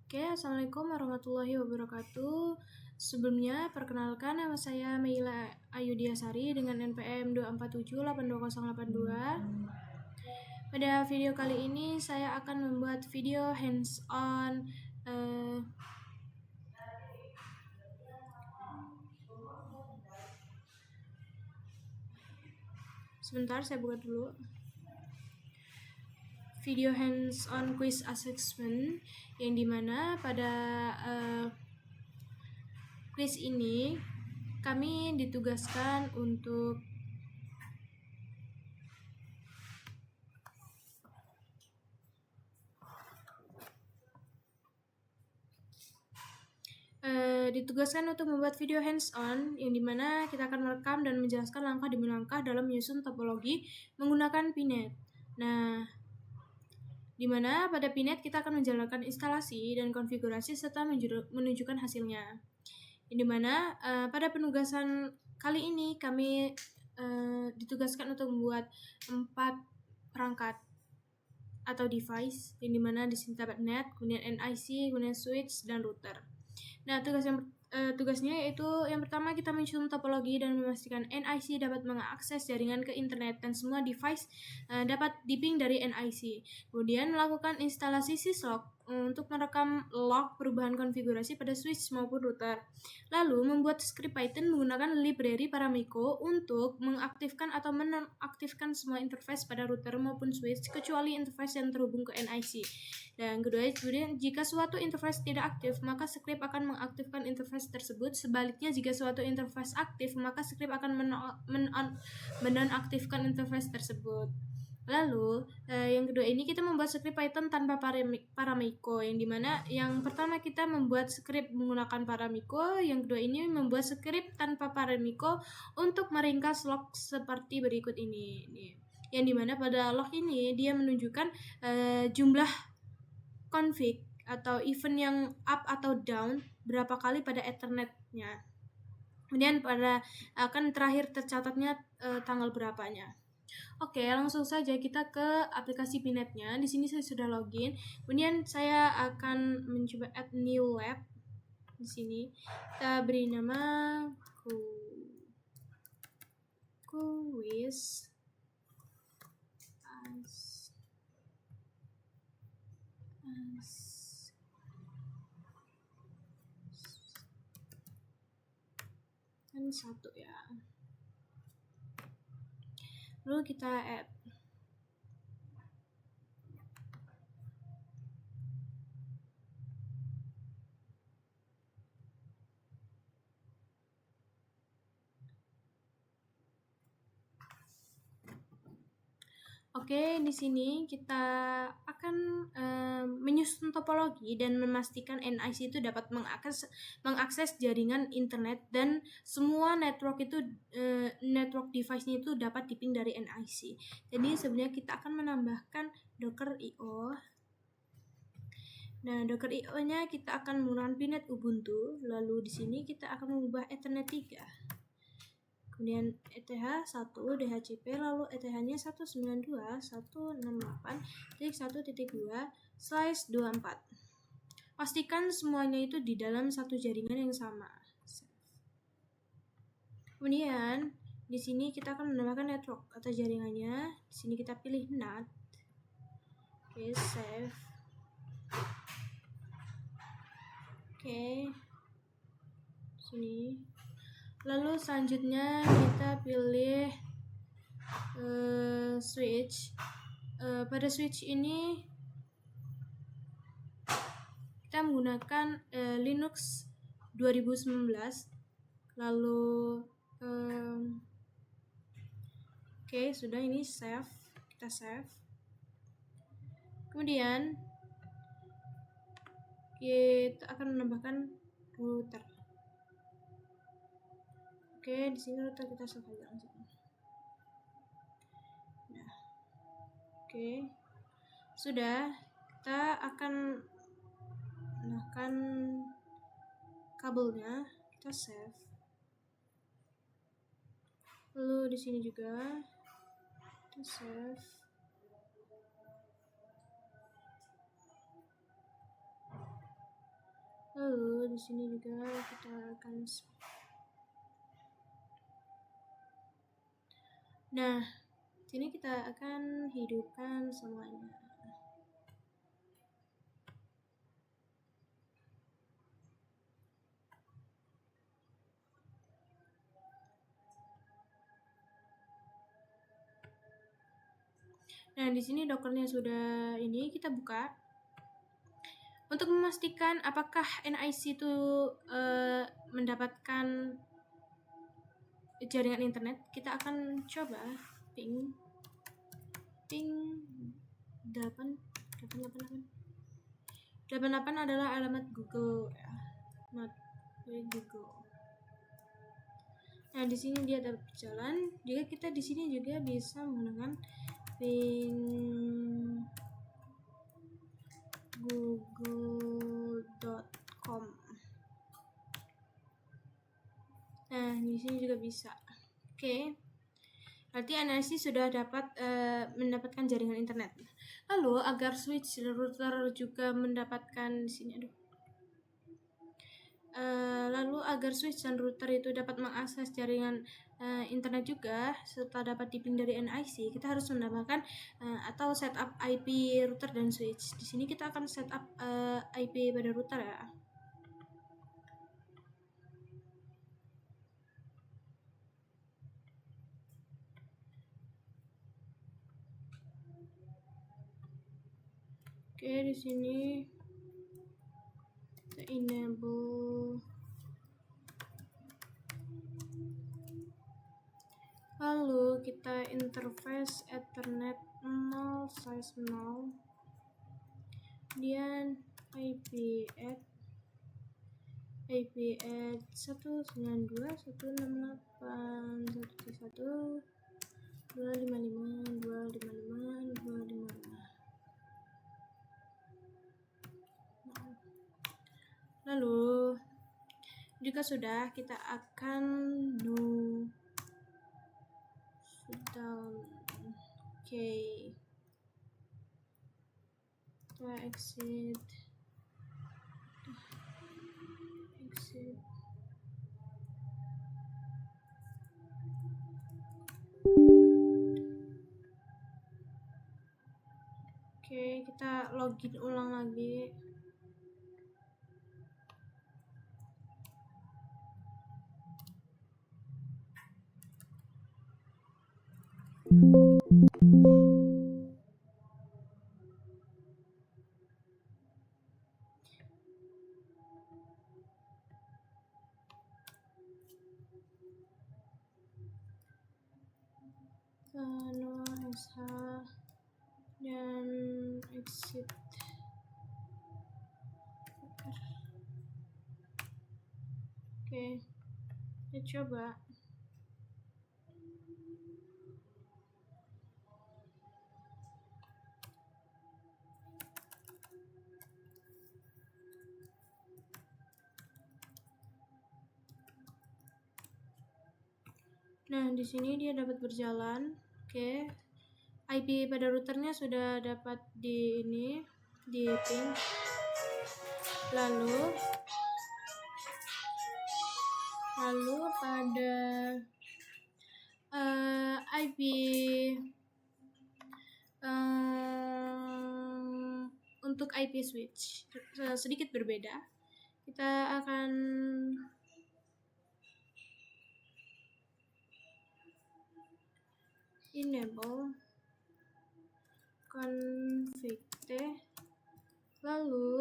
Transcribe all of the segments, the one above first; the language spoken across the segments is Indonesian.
Oke, Assalamualaikum warahmatullahi wabarakatuh. Sebelumnya, perkenalkan nama saya Meila Ayudiasari dengan NPM 247820882. Pada video kali ini, saya akan membuat video hands-on sebentar, saya buka dulu. Video hands-on quiz assessment yang dimana pada quiz ini kami ditugaskan untuk membuat video hands-on yang dimana kita akan merekam dan menjelaskan langkah demi langkah dalam menyusun topologi menggunakan Pinet. Nah, dimana pada Pinet kita akan menjalankan instalasi dan konfigurasi serta menunjukkan hasilnya. Yang dimana pada penugasan kali ini kami ditugaskan untuk membuat 4 perangkat atau device yang dimana di sini terdapat net, kemudian NIC, kemudian switch dan router. Nah, tugasnya yaitu yang pertama kita menyusun topologi dan memastikan NIC dapat mengakses jaringan ke internet dan semua device dapat diping dari NIC. Kemudian melakukan instalasi syslog untuk merekam log perubahan konfigurasi pada switch maupun router. Lalu membuat script Python menggunakan library Paramiko untuk mengaktifkan atau menonaktifkan semua interface pada router maupun switch kecuali interface yang terhubung ke NIC. Dan kedua, kemudian jika suatu interface tidak aktif, maka script akan mengaktifkan interface tersebut. Sebaliknya, jika suatu interface aktif, maka script akan menonaktifkan interface tersebut. Lalu, yang kedua ini kita membuat script Python tanpa Paramiko, yang dimana yang pertama kita membuat script menggunakan Paramiko, yang kedua ini membuat script tanpa Paramiko untuk meringkas log seperti berikut ini. Yang dimana pada log ini dia menunjukkan jumlah config atau event yang up atau down berapa kali pada Ethernet-nya. Kemudian pada akan terakhir tercatatnya tanggal berapanya. Oke, langsung saja kita ke aplikasi Pinet-nya. Di sini saya sudah login. Kemudian saya akan mencoba add new lab. Di sini kita beri nama quiz kan satu ya. Lalu kita add. Oke, di sini kita akan menyusun topologi dan memastikan NIC itu dapat mengakses jaringan internet dan semua network network device-nya itu dapat diping dari NIC. Jadi sebenarnya kita akan menambahkan Docker IO. Nah, Docker IO-nya kita akan menggunakan Pinet Ubuntu. Lalu di sini kita akan mengubah Ethernet 3. Kemudian ETH 1 DHCP, lalu ETH-nya 192.168.1.2/24. Pastikan semuanya itu di dalam satu jaringan yang sama. Kemudian di sini kita akan menambahkan network atau jaringannya. Di sini kita pilih NAT. Oke, save. Oke. Sini. Lalu selanjutnya kita pilih switch. Pada switch ini kita menggunakan Linux 2019. Lalu oke, sudah, ini save. Kita save. Kemudian kita akan menambahkan router. Oke, di sini router kita save aja langsung. Nah, oke, sudah. Kita akan menambahkan kabelnya. Kita save. Lalu di sini juga kita save. Lalu di sini juga kita akan sini kita akan hidupkan semuanya. Nah, di sini Dockernya sudah ini, kita buka. Untuk memastikan apakah NIC itu mendapatkan jaringan internet, kita akan coba ping 88 adalah alamat Google ya, not Google. Nah, di sini dia dapat berjalan. Jika kita di sini juga bisa menggunakan ping google.com. Nah, di sini juga bisa. Oke. Berarti NIC sudah dapat mendapatkan jaringan internet. Lalu agar switch router juga mendapatkan di sini, lalu agar switch dan router itu dapat mengakses jaringan internet juga serta dapat diping dari NIC, kita harus menambahkan atau setup IP router dan switch. Di sini kita akan setup IP pada router ya. Oke, di sini kita enable. Lalu kita interface Ethernet 0 size 0 kemudian IP at 192.168.1.1.255.255.255. Lalu jika sudah, kita akan shutdown. Oke. Kita exit. Oke, kita login ulang lagi. Dan exit. Oke, kita coba. Nah, di sini dia dapat berjalan. Oke. IP pada routernya sudah dapat di ping. Lalu pada IP untuk IP switch sedikit berbeda. Kita akan enable config t, lalu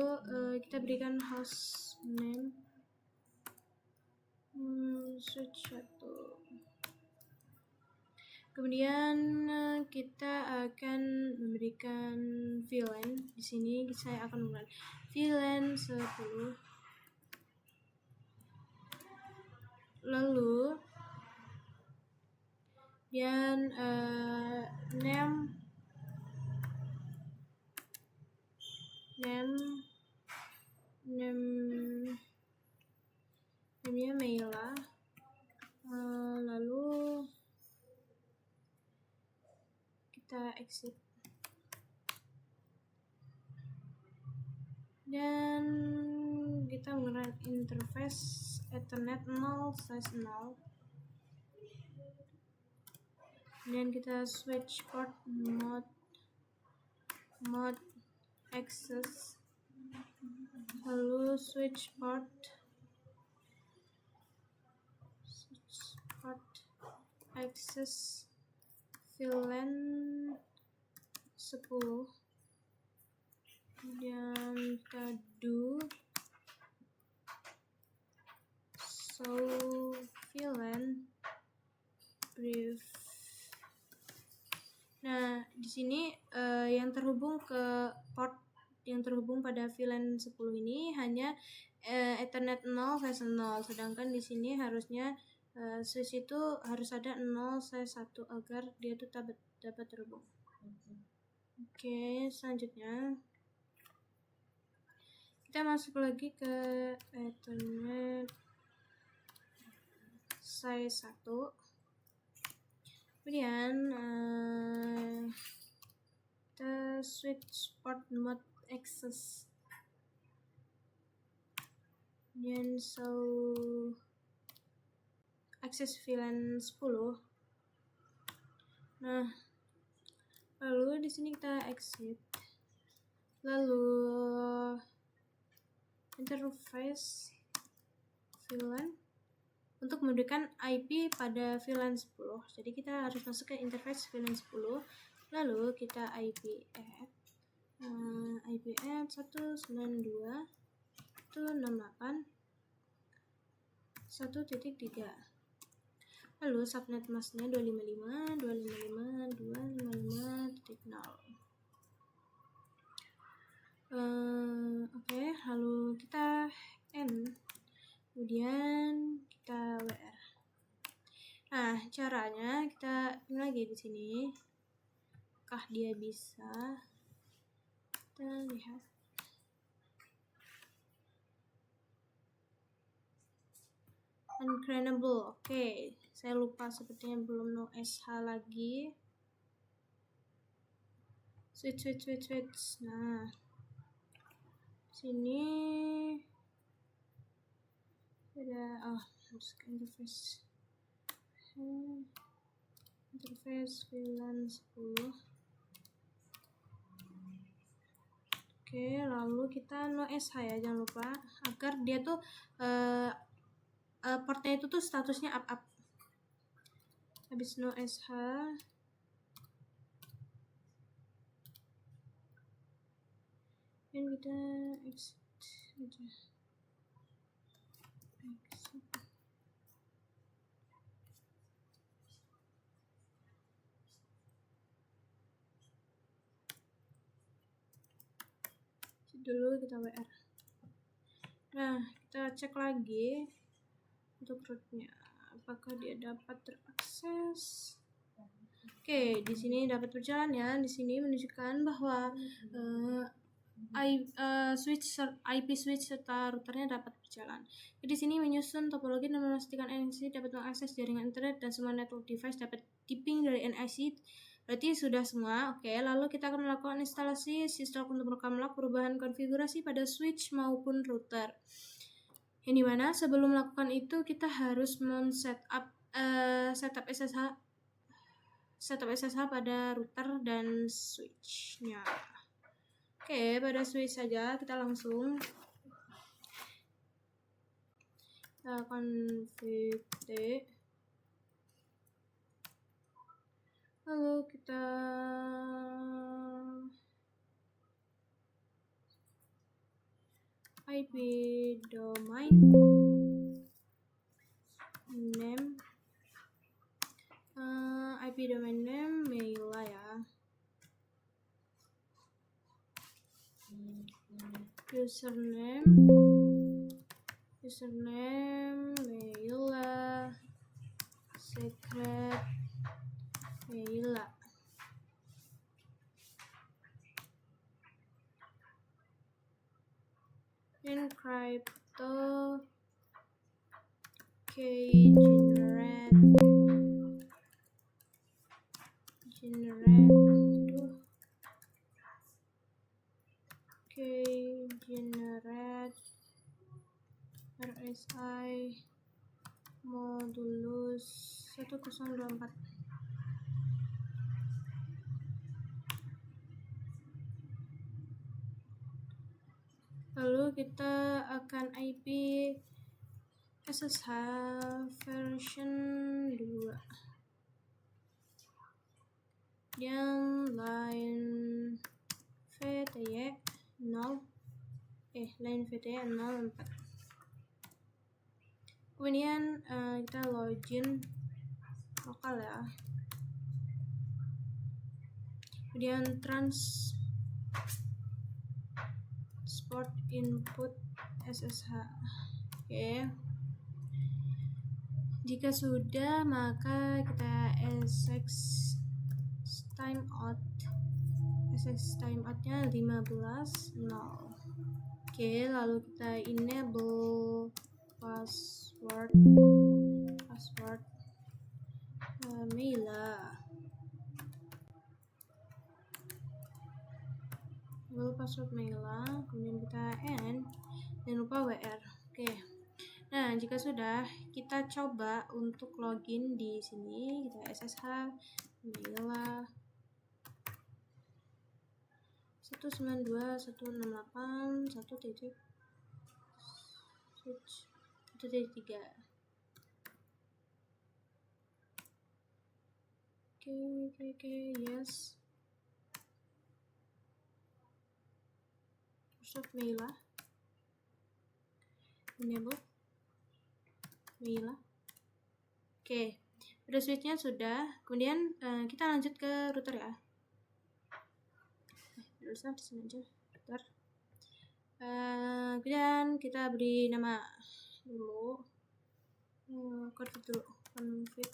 kita berikan host name switch 1. Kemudian kita akan memberikan VLAN. Di sini saya akan menggunakan VLAN 10. Lalu dan namenya Meila. Lalu kita exit dan kita menggunakan interface Ethernet 0 size 0. Kemudian kita switch port mode access, lalu switch port access VLAN 10. Kemudian kita do show VLAN brief. Nah, di sini yang terhubung ke port yang terhubung pada VLAN 10 ini hanya Ethernet 0 size 0, sedangkan di sini harusnya switch itu harus ada 0 size 1 agar dia tuh dapat terhubung. Oke, selanjutnya kita masuk lagi ke Ethernet size 1. Kemudian kita switch port mode access, kemudian show access VLAN 10. Nah, lalu di sini kita exit, lalu interface VLAN untuk memberikan IP pada VLAN 10. Jadi kita harus masuk ke interface VLAN 10, lalu kita IP add 192.168.1.3, lalu subnet masknya 255.255.255.0. Oke, lalu kita end, kemudian kita WR. Nah, caranya kita ini lagi di sini, apakah dia bisa? Kita lihat. Uncranable. Oke, saya lupa, sepertinya belum no SH lagi. Switch. Nah, sini ada interface VLAN 10. Oke, lalu kita no SH ya, jangan lupa, agar dia tuh portnya itu tuh statusnya up. Habis no SH, dan kita exit aja. Dulu kita WR. Nah, kita cek lagi untuk rootnya, apakah dia dapat terakses. Oke, di sini dapat berjalan ya. Di sini menunjukkan bahwa IP switch serta routernya dapat berjalan. Di sini menyusun topologi dan memastikan NIC dapat mengakses jaringan internet dan semua network device dapat diping dari NIC. Berarti sudah semua. Oke, lalu kita akan melakukan instalasi syslog untuk merekam log perubahan konfigurasi pada switch maupun router. Yang dimana sebelum melakukan itu kita harus setup SSH pada router dan switch-nya. Oke, pada switch saja kita langsung config t, lalu kita IP domain name Maila ya, username Maila, secret Maila. Encrypto generate SI modulus 1024. Lalu kita akan IP SSH version 2 yang line VTY 04. Kemudian kita login lokal ya. Kemudian transport input SSH. Oke. Jika sudah, maka kita SX timeout. SX timeoutnya 15.0. Oke, lalu kita enable password Mela. Enable password Mela, kemudian kita end, jangan lupa WR. Oke. Nah, jika sudah, kita coba untuk login di sini. Kita SSH Mela 192.168.1.3. Oke, yes. Password Mela. Enable Mela. Oke, udah switchnya sudah. Kemudian kita lanjut ke router ya. Usah di sini aja, router. Kemudian kita beri nama dulu. Config dulu. Config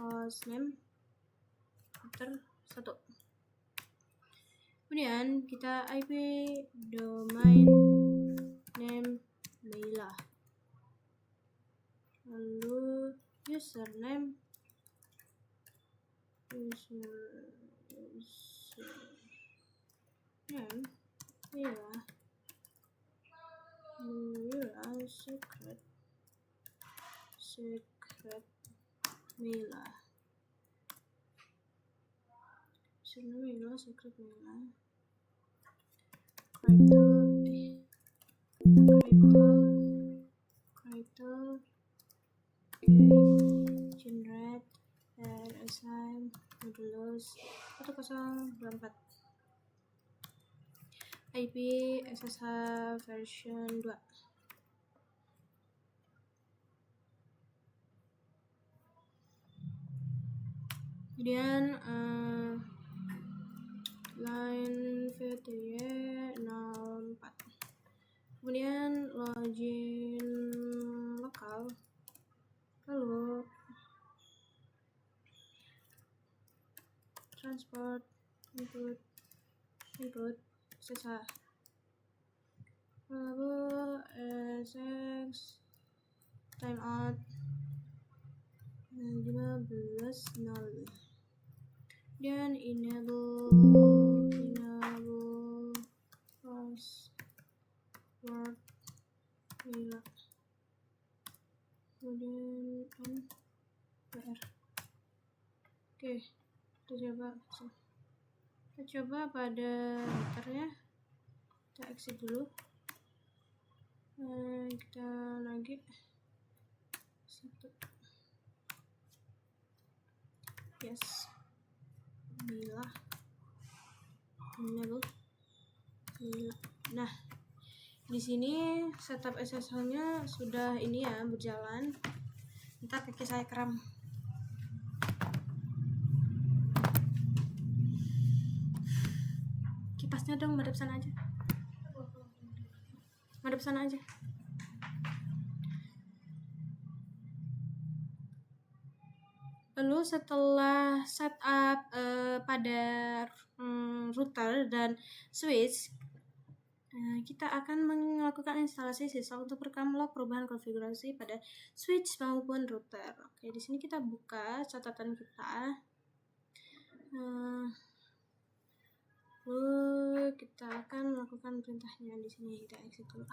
hostname router 1. Kemudian kita IP domain name Mela. Lalu username Mela secret Mela. Username Mela secret Mela. Title generate RSI modulus 1024. IP SSH version 2. Kemudian line VTY 04. Kemudian login lokal. Lalu transport input SSH. Lalu SX timeout 15.0. Dan enable password Mela. Kemudian WR. Oke, kita coba pada routernya. Kita exit dulu. Kita lagi 1. Yes. Mela. Enable Mela. Nah, di sini setup SSH-nya sudah ini ya, berjalan. Ntar kaki saya kram. Kipasnya dong, madep sana aja. Madep sana aja. Lalu setelah setup pada router dan switch, kita akan melakukan instalasi sysal untuk merekam log perubahan konfigurasi pada switch maupun router. Oke, di sini kita buka catatan kita. Lalu kita akan melakukan perintahnya di sini. Kita exit dulu.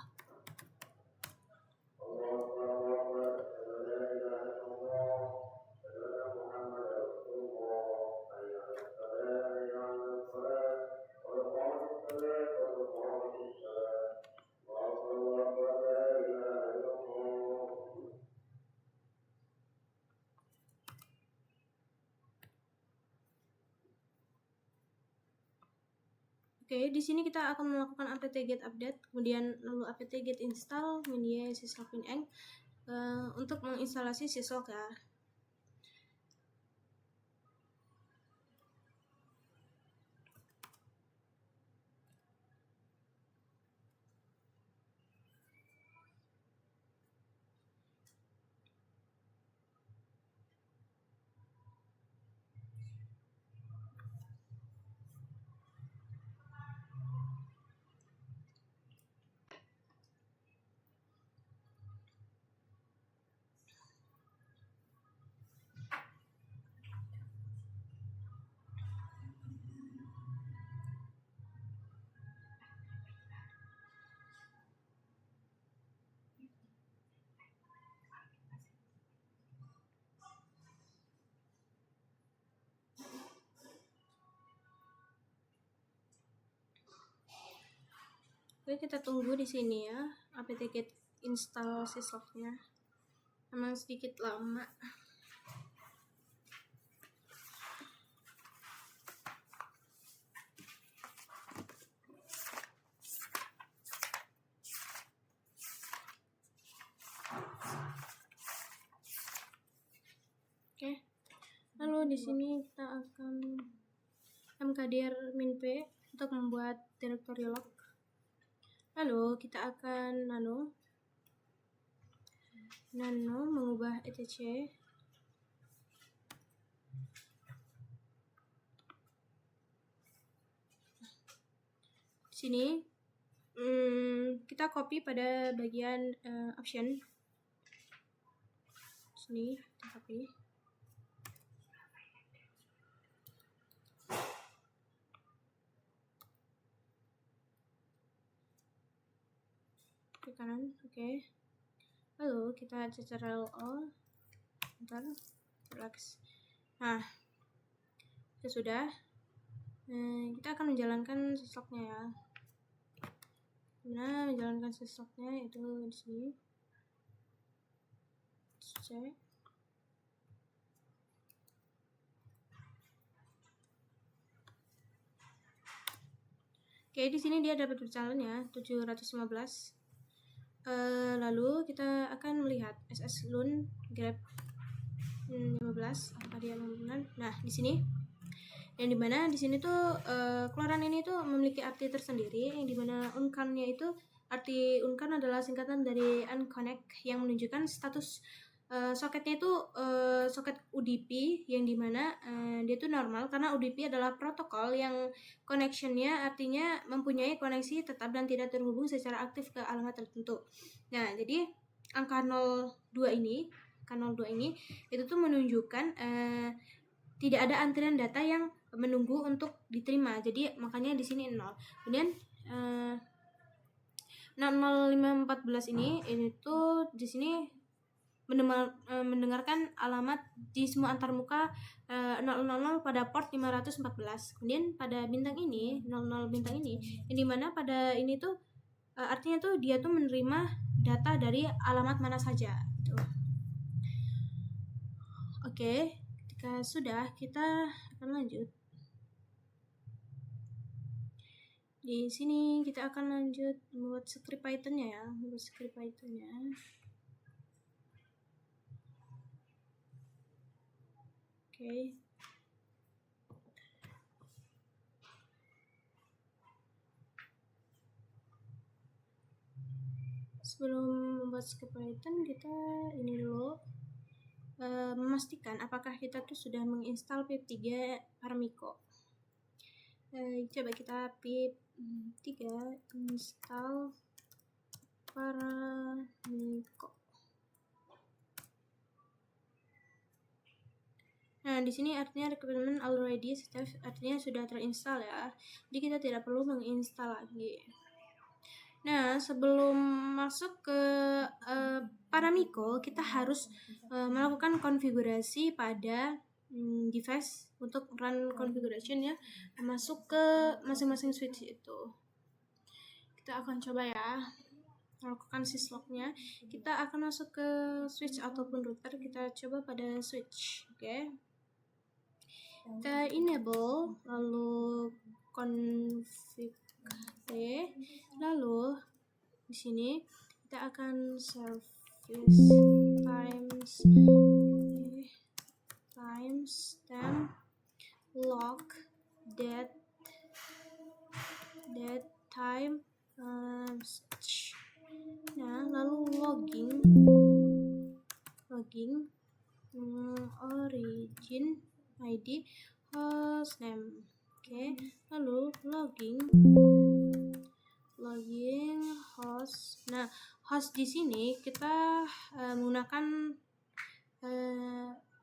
Oke, di sini kita akan melakukan apt-get update, kemudian lalu apt-get install media syslog winenc untuk menginstalasi syslog ya. Oke, kita tunggu di sini ya, apt-get install syslognya. Emang sedikit lama. Oke. Lalu di sini kita akan mkdir -p untuk membuat directory log. Lalu kita akan nano mengubah etc. Di sini kita copy pada bagian option. Sini kita copy. Ke kanan, oke. Lalu kita ctrl all, bentar, relax. Nah, itu sudah. Kita akan menjalankan syslognya ya. Nah, menjalankan syslognya itu di sini. Cek. Oke, di sini dia dapat berjalan ya, 715. Lalu kita akan melihat sslun grep 15 apakah dia memungkinkan. Nah, di sini yang dimana di sini tuh keluaran ini tuh memiliki arti tersendiri, yang dimana uncan-nya itu, arti uncan adalah singkatan dari unconnect yang menunjukkan status soketnya itu soket UDP, yang dimana dia itu normal karena UDP adalah protokol yang connectionnya artinya mempunyai koneksi tetap dan tidak terhubung secara aktif ke alamat tertentu. Nah, jadi angka 02 ini itu tuh menunjukkan tidak ada antrian data yang menunggu untuk diterima. Jadi makanya di sini 0. Kemudian 00514 ini tuh di sini mendengarkan alamat di semua antarmuka 000 pada port 514. Kemudian pada bintang ini 00 bintang ini, yang dimana pada ini tuh artinya tuh dia tuh menerima data dari alamat mana saja gitu. Oke, ketika sudah, kita akan lanjut. Di sini kita akan lanjut membuat script Python-nya ya, Oke. Sebelum membuat script Python, kita ini dulu memastikan apakah kita tuh sudah menginstal pip3 Paramiko. Coba kita pip3 install Paramiko. Nah, di sini artinya requirement already artinya sudah terinstall ya. Jadi kita tidak perlu menginstal lagi. Nah, sebelum masuk ke Paramiko, kita harus melakukan konfigurasi pada device untuk run configuration ya, masuk ke masing-masing switch itu. Kita akan coba ya, melakukan syslognya. Kita akan masuk ke switch ataupun router. Kita coba pada switch, oke. Kita enable, lalu config Oke. Lalu di sini kita akan service timestamp log that time. Nah, lalu logging origin ID hostname. Oke, lalu logging host. Nah, host di sini kita menggunakan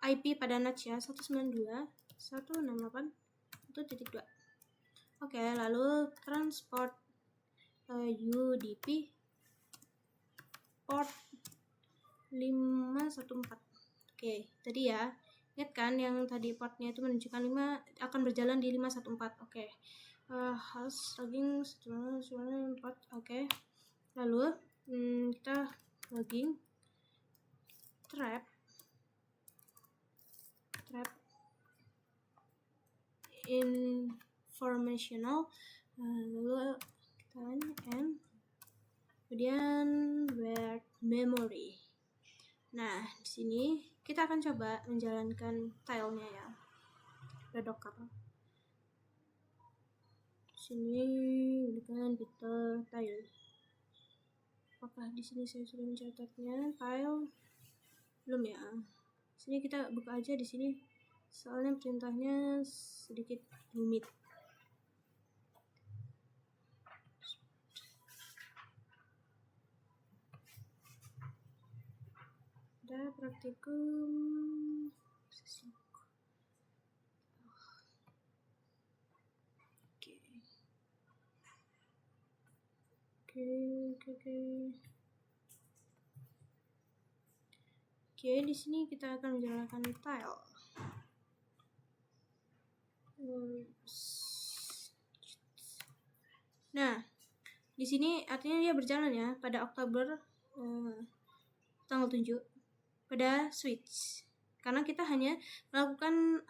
IP pada NAT ya, 192.168.1.2. Oke, lalu transport UDP port 514. Oke, tadi ya. Ingat kan yang tadi portnya itu menunjukkan 5 akan berjalan di 514. Oke. Host logging 194. Oke. Lalu kita logging trap informational, lalu kita and kemudian where memory. Nah, di sini kita akan coba menjalankan tilenya ya. Ada Docker. Di sini gunakan Bitter tile. Apakah di sini saya sudah mencatatnya? Tile belum ya. Di sini kita buka aja di sini. Soalnya perintahnya sedikit rumit. Ada praktikum Oke, di sini kita akan menjalankan tile. Nah, di sini artinya dia berjalan ya pada Oktober tanggal 7 pada switch. Karena kita hanya melakukan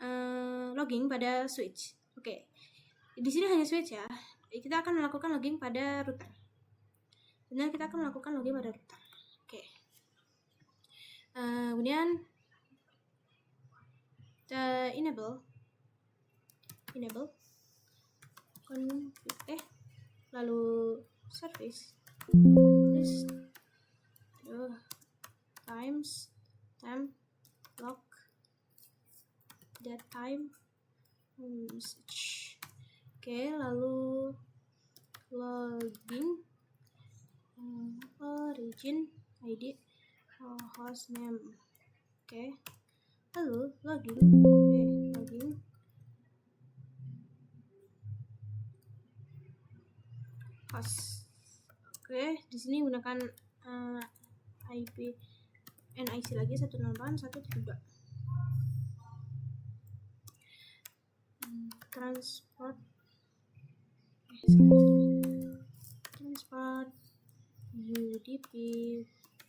logging pada switch. Oke. Di sini hanya switch ya. Kita akan melakukan logging pada router. Kemudian kita akan melakukan logging pada router. Oke. Kemudian kita enable config lalu service timestamp log that time message. Oke, lalu logging origin ID hostname. Oke, lalu logging host. Oke, di sini gunakan IP NIC lagi 168.1.2. Transport UDP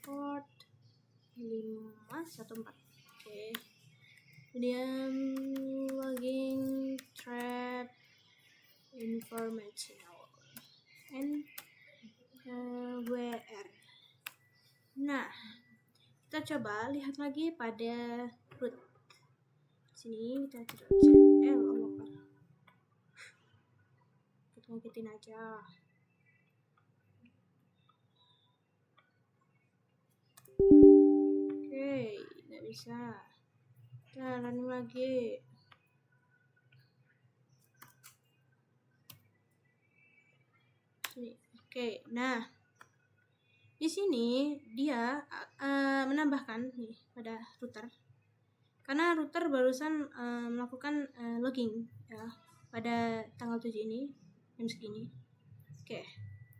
port 514. Oke. Kemudian logging trap informational and WR. Nah, kita coba lihat lagi pada root. Sini kita tidak bisa kita ngagetin aja. Oke, tidak bisa. Kita running lagi. Sini. Oke, nah di sini dia menambahkan nih pada router. Karena router barusan melakukan logging ya pada tanggal 7 ini jam segini. Oke.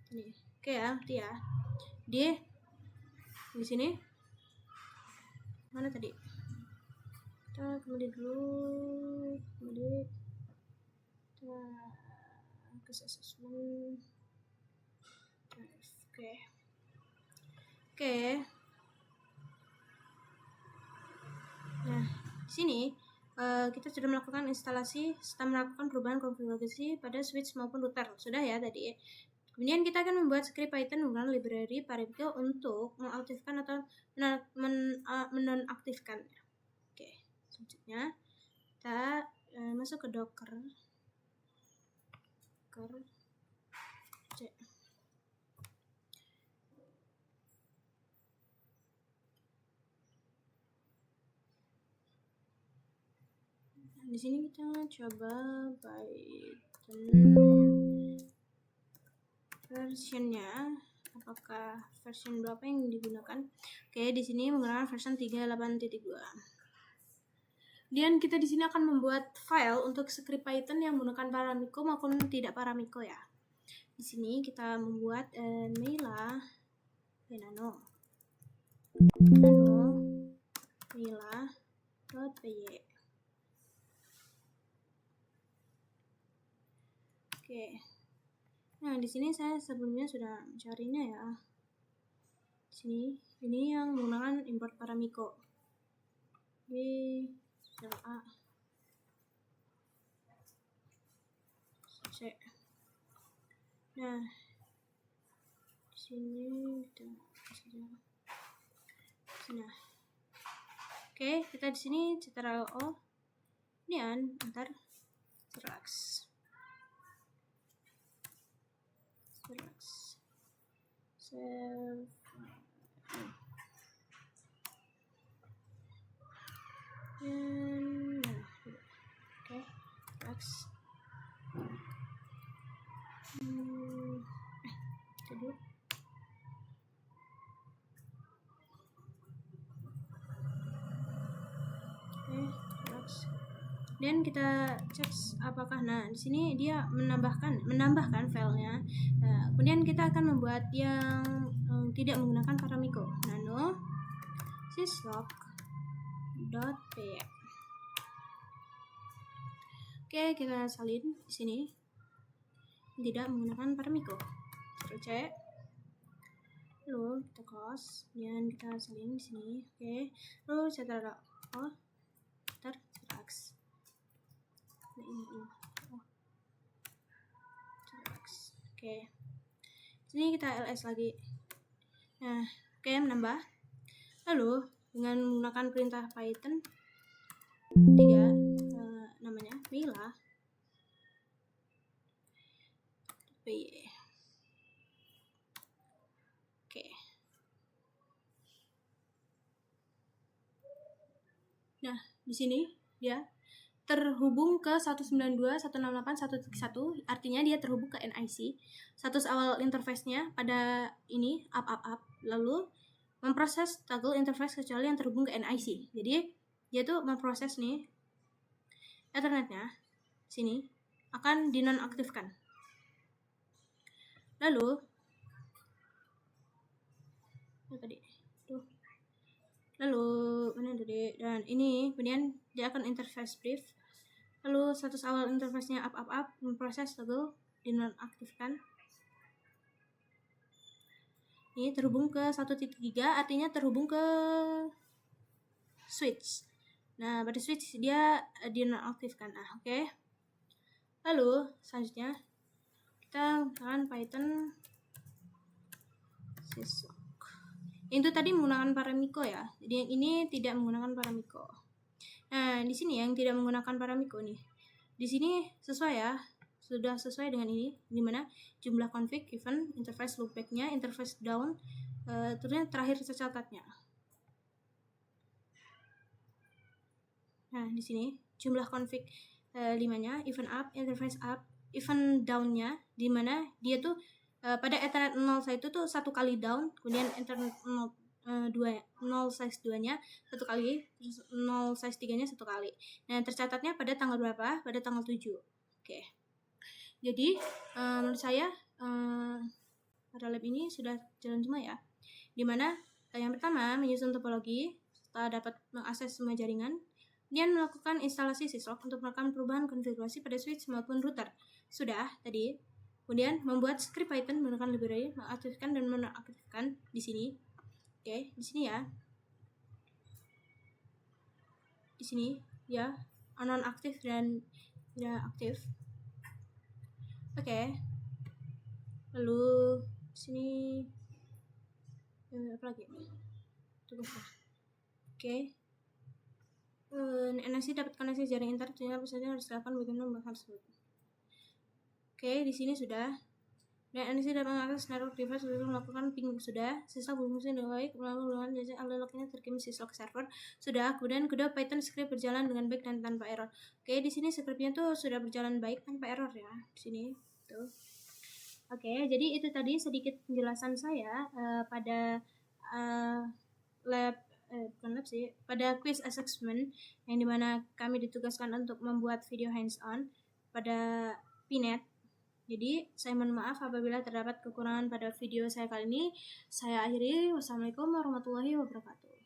Ini. Oke ya, berarti ya. Di sini mana tadi? Kita kemudian dulu, kemudian kita ke assessment. Oke. Nah, di sini kita sudah melakukan instalasi serta melakukan perubahan konfigurasi pada switch maupun router. Sudah ya tadi. Kemudian kita akan membuat script Python menggunakan library Paramico untuk mengaktifkan atau menonaktifkan. Oke, selanjutnya kita masuk ke Docker. Di sini kita coba Python versionnya, apakah version berapa yang digunakan. Oke, di sini menggunakan version 3.8.2. Kemudian kita di sini akan membuat file untuk script Python yang menggunakan Paramico maupun tidak Paramico ya. Di sini kita membuat mila.py. Oke. Nah, di sini saya sebelumnya sudah mencarinya ya. Di sini ini yang menggunakan import Paramico. Di sel A. C. Nah, di sini kita saja. Nah. Oke, kita di sini ctrl-o. Kemudian enter relax. Save. Oke, relax. Dulu. Relax. Dan kita cek apakah di sini dia menambahkan filenya. Kemudian kita akan membuat yang tidak menggunakan Paramico. Nano syslog.py. Oke, kita salin di sini. Tidak menggunakan Paramico. Ctrl C. Lalu kita close, dan kita salin di sini. Oke. Lalu ctrl-o. Relax. Oke. Sini kita ls lagi. Nah, oke, menambah. Lalu dengan menggunakan perintah Python 3 namanya mila py. Oke. Nah, di sini dia terhubung ke 192.168.1.1, artinya dia terhubung ke NIC. Status awal interface-nya pada ini up. Lalu memproses toggle interface kecuali yang terhubung ke NIC. Jadi dia tuh memproses nih Ethernetnya sini akan dinonaktifkan. Lalu mana tadi, dan ini kemudian dia akan interface brief. Lalu status awal interface-nya up memproses toggle dinonaktifkan. Ini terhubung ke 1.3, artinya terhubung ke switch. Nah, pada switch dia dinonaktifkan. Nah, oke. Lalu selanjutnya kita menggunakan Python syslog. Itu tadi menggunakan Paramico ya. Jadi yang ini tidak menggunakan Paramico. Nah, di sini yang tidak menggunakan Paramico nih. Di sini sesuai ya. Sudah sesuai dengan ini, di mana jumlah config, event, interface loopback-nya, interface down, terusnya terakhir tercatatnya. Nah, di sini jumlah config 5-nya, event up, interface up, event down-nya, di mana dia tuh pada Ethernet 0 saya itu tuh 1 kali down, kemudian Ethernet 0 size 2-nya 1 kali, terus 0 size 3-nya 1 kali. Nah, tercatatnya pada tanggal berapa? Pada tanggal 7. Oke. Jadi, menurut saya pada lab ini sudah jalan semua ya. Dimana yang pertama menyusun topologi setelah dapat mengakses semua jaringan, kemudian melakukan instalasi syslog untuk melakukan perubahan konfigurasi pada switch maupun router. Sudah tadi. Kemudian membuat script Python menggunakan library, mengaktifkan dan menonaktifkan di sini. Oke, di sini ya. Di sini ya nonaktif dan tidak aktif. Oke. Lalu sini apa lagi? Tugasnya. Oke. NIC dapat koneksi jaring internet, apa saja harus dilakukan bagaimana membahas tersebut. Oke, di sini sudah. Dan NIC dapat mengakses network device untuk melakukan ping sudah. Sisa berfungsi dengan baik, melalui jasa alokasinya terkirim syslog server sudah. Kemudian kedua Python script berjalan dengan baik dan tanpa error. Oke, di sini scriptnya tuh sudah berjalan baik tanpa error ya. Di sini tuh. Oke, jadi itu tadi sedikit penjelasan saya pada bukan lab sih, pada quiz assessment yang dimana kami ditugaskan untuk membuat video hands-on pada Pinet. Jadi saya mohon maaf apabila terdapat kekurangan pada video saya kali ini. Saya akhiri. Wassalamualaikum warahmatullahi wabarakatuh.